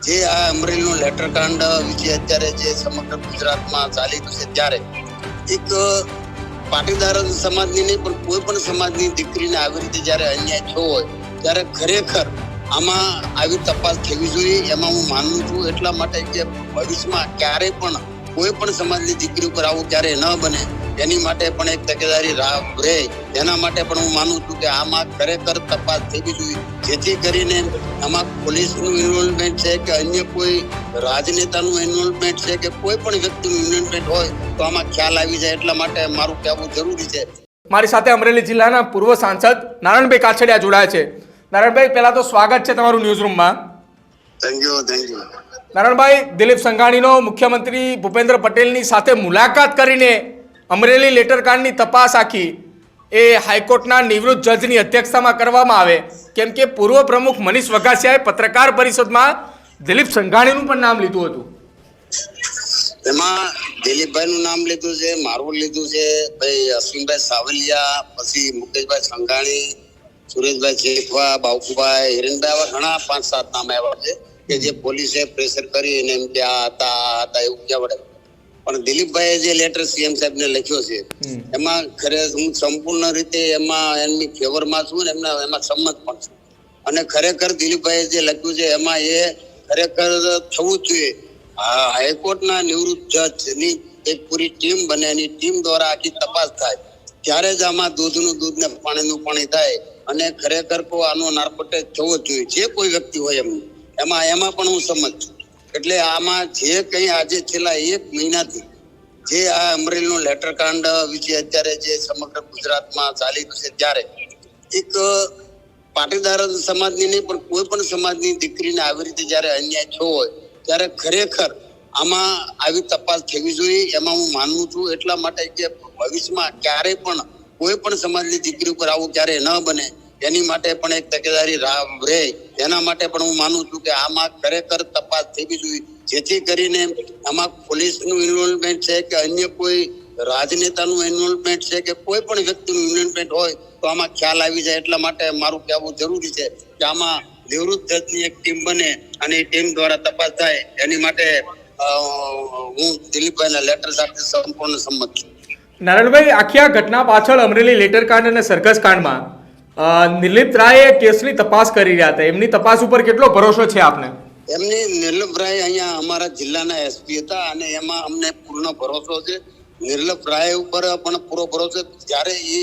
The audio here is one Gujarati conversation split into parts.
જે આ અમરેલીનું લેટરકાંડ વિશે અત્યારે જે સમગ્ર ગુજરાતમાં ચાલી રહ્યું છે, ત્યારે એક પાટીદાર સમાજની નહીં પણ કોઈ પણ સમાજની દીકરીને આવી રીતે જયારે અન્યાય થયો હોય ત્યારે ખરેખર આમાં આવી તપાસ થવી જોઈએ, એમાં હું માનું છું। એટલા માટે કે ભવિષ્યમાં ક્યારેય પણ કોઈ પણ સમાજની દીકરી ઉપર આવું ક્યારે ન બને એની માટે પણ એક તકેદારી રહે, એના માટે પણ હું માનું છું કે આમાં ખરેખર તપાસ થવી જોઈએ, જેથી કરીને આમાં પોલીસનું ઇન્વોલ્વમેન્ટ છે કે અન્ય કોઈ રાજનેતાનું ઇન્વોલ્વમેન્ટ છે કે કોઈ પણ વ્યક્તિનું ઇન્વોલ્વમેન્ટ હોય તો આમાં ખ્યાલ આવી જાય। એટલા માટે મારું કહેવું જરૂરી છે। મારી સાથે અમરેલી જિલ્લાના પૂર્વ સાંસદ નારાયણભાઈ કાછડિયા જોડાયા છે। નારાયણભાઈ, પહેલા તો સ્વાગત છે તમારું ન્યૂઝરૂમમાં। Thank you. નારાયણભાઈ, દિલીપ સંઘાણીનો મુખ્યમંત્રી ભૂપેન્દ્ર પટેલની સાથે મુલાકાત કરીને અમરેલી લેટરકાંડની તપાસ આખી એ હાઈકોર્ટના નિવૃત્ત જજની અધ્યક્ષતામાં કરવામાં આવે, કેમ કે પૂર્વ પ્રમુખ મનીષ વઘાસિયાએ પત્રકાર પરિષદમાં દિલીપ સંઘાણીનું પણ નામ લીધું હતું। એમાં દિલીપભાઈનું નામ લીધું છે, મારું લીધું છે, ભાઈ અશ્વિનભાઈ સાવલિયા, પછી મુકેશભાઈ સંઘાણી, સુરેશભાઈ ચેખવા, બાવકુભાઈ, હિરેનભાઈ, આવા ઘણા 5-7 નામ આવ્યા છે કે જે પોલીસે પ્રેશર કરીને એમ કે આ હતા એવું કહેવાડે। પણ દિલીપભાઈએ જે લેટર સીએમ સાહેબને લખ્યો છે એમાં હું સંપૂર્ણ રીતે એમાં એમની ફેવરમાં છું ને એમાં સંમત પણ છું। અને ખરેખર દિલીપભાઈએ જે લખ્યું છે એમાં એ ખરેખર થવું જ જોઈએ। હાઈકોર્ટના નિવૃત્ત જજની એક પૂરી ટીમ બને, એની ટીમ દ્વારા આખી તપાસ થાય, ત્યારે જ આમાં દૂધનું દૂધ ને પાણીનું પાણી થાય। અને ખરેખર આનો નાર્કોટેજ થવો જ જોઈએ, જે કોઈ વ્યક્તિ હોય એમાં પણ હું સંમત છું। એટલે આમાં જે કંઈ આજે છેલ્લા 1 મહિનાથી જે આ અમરેલીનું લેટરકાંડ વિશે અત્યારે જે સમગ્ર ગુજરાતમાં ચાલી રહ્યું છે, ત્યારે એક પાટીદાર સમાજની નહીં પણ કોઈ પણ સમાજની દીકરીને આવી રીતે જયારે અન્યાય થયો હોય ત્યારે ખરેખર આમાં આવી તપાસ થવી જોઈએ, એમાં હું માનું છું। એટલા માટે કે ભવિષ્યમાં ક્યારેય પણ કોઈ પણ સમાજની દીકરી ઉપર આવું ક્યારેય ન બને એની માટે પણ એક તકેદારી રહે, એના માટે પણ હું માનું છું કે આમાં ખરેખર તપાસ થવી જોઈએ, જેથી કરીને આમાં પોલીસનું ઇન્વોલ્વમેન્ટ છે કે અન્ય કોઈ રાજનેતાનું ઇન્વોલ્વમેન્ટ છે કે કોઈ પણ વ્યક્તિનું ઇન્વોલ્વમેન્ટ હોય તો આમાં ખ્યાલ આવી જાય। એટલા માટે મારું કહેવું જરૂરી છે કે આમાં નિવૃત્ત જજની એક ટીમ બને અને એ ટીમ દ્વારા તપાસ થાય, એની માટે હું દિલીપભાઈના લેટર સાથે સંપૂર્ણ સંમત છું। નારાયણભાઈ, આખી આ ઘટના પાછળ અમરેલી લેટરકાંડ અને સરઘસ કાંડમાં નિર્લિપ્ત રાયે કેસની તપાસ કરી રહ્યા હતા, એમની તપાસ ઉપર કેટલો ભરોસો છે આપને? એમની નિર્લિપ્ત રાય અહીંયા અમારા જિલ્લાના એસપી હતા અને એમાં અમને પૂર્ણ ભરોસો છે। નિર્લિપ્ત રાય ઉપર પણ પૂરો ભરોસો। જ્યારે એ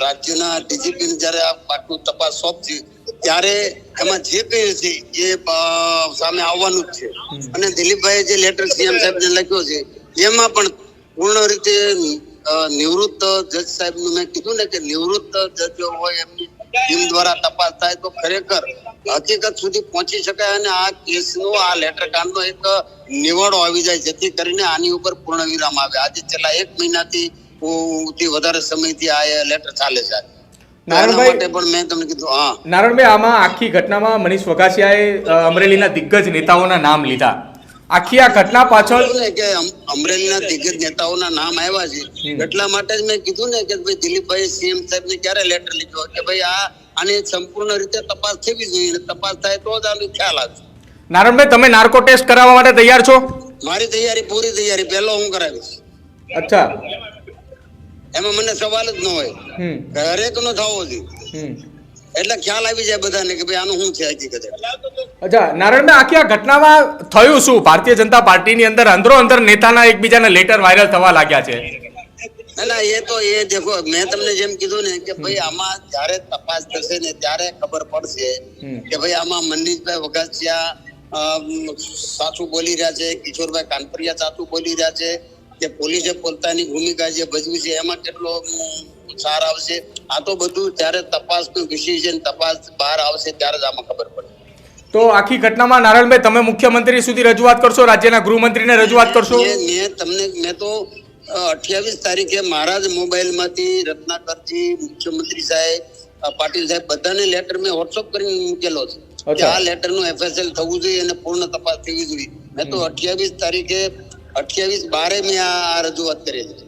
રાજ્યના ડીજીપી જયારે આ પાકનું તપાસ સોંપશે ત્યારે એમાં જે કઈ છે એ સામે આવવાનું જ છે। અને દિલીપભાઈએ જે લેટર સીએમ સાહેબને લખ્યો છે એમાં પણ પૂર્ણ રીતે નિવૃત્ત જજ સાહેબનું મેં કીધું ને કે નિવૃત્ત જજો હોય એમની ટીમ દ્વારા તપાસ થાય તો ખરેખર હકીકત સુધી પહોંચી શકાય અને આ કેસનો આ લેટરકાંડનો એક નિવાડો આવી જાય, જેથી કરીને આની ઉપર પૂર્ણ વિરામ આવે। આજે છેલ્લા 1 મહિનાથી વધારે સમયથી આ લેટર ચાલે છે। નારાયણભાઈ, પણ મેં તમને કીધું નારાયણભાઈ, આમાં આખી ઘટનામાં મનીષ વઘાસિયાએ અમરેલીના દિગ્ગજ નેતાઓના નામ લીધા। આખી આ ઘટના પાછળ કે અમરેલીના દિગ્ગજ નેતાઓના નામ આવ્યા છે, એટલા માટે જ મેં કીધું ને કે ભાઈ દિલીપભાઈ સીએમ સાહેબને ક્યારે લેટર લીધો કે ભાઈ આની સંપૂર્ણ રીતે તપાસ થવી જોઈએ, તપાસ થાય તો જ આનો ખ્યાલ આવે। નારાયણભાઈ, તમે નાર્કો ટેસ્ટ કરાવવા માટે તૈયાર છો? મારી તૈયારી પૂરી તૈયારી, પહેલો હું કરાવીશ। અચ્છા, એમાં મને સવાલ જ ન હોય, દરેક નો થવો જોઈએ, એટલે ખ્યાલ આવી જાય બધાને કે ભાઈ આનું શું છે હકીકત। અચ્છા નારાયણભાઈ, આખી આ ઘટનામાં થયું શું? ભારતીય જનતા પાર્ટીની અંદર અંદરો નેતાના એકબીજાના લેટર વાયરલ થવા લાગ્યા છે। ના, એ તો એ દેખો, મેં તમને જેમ કીધું ને કે ભાઈ આમાં જયારે તપાસ થશે ને ત્યારે ખબર પડશે કે ભાઈ આમાં મનીષભાઈ વઘાસિયા સાચું બોલી રહ્યા છે, કિશોરભાઈ કાનપરિયા સાચું બોલી રહ્યા છે કે પોલીસે પોતાની ભૂમિકા જે ભજવી છે એમાં કેટલો સાર આવશે। આ તો બધું ત્યારે તપાસનું વિષય છે, તપાસ બહાર આવશે ત્યારે જ આમાં ખબર પડે। તો આખી ઘટનામાં નારાયણભાઈ તમે મુખ્યમંત્રી સુધી રજૂઆત કરશો, રાજ્યના ગૃહમંત્રીને રજૂઆત કરશો? મેં તો 28 તારીખે મારા જ મોબાઈલમાંથી રત્નાકરજી, મુખ્યમંત્રી સાહેબ, પાટીલ સાહેબ બધાને લેટર મેં વોટ્સઅપ કરીને મૂકેલો છે કે આ લેટરનું FSL થવું જોઈએ અને પૂર્ણ તપાસ થવી જોઈએ। મેં તો 28 તારીખે 28/12 મેં આ રજૂઆત કરેલી છે।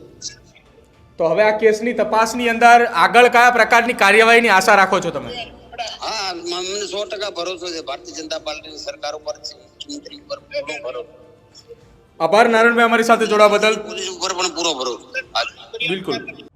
તો હવે આ કેસની તપાસની અંદર આગળ કયા પ્રકારની કાર્યવાહીની આશા રાખો છો તમે? હા, મને 100% ભરોસો છે. ભારતીય જનતા પાર્ટીની સરકાર ઉપર છે, મુખ્યમંત્રી ઉપર પૂરો ભરોસો, આભાર નારાયણભાઈ અમારી સાથે જોડાવા બદલ. પોલીસ ઉપર પણ પૂરો ભરોસો. બિલકુલ.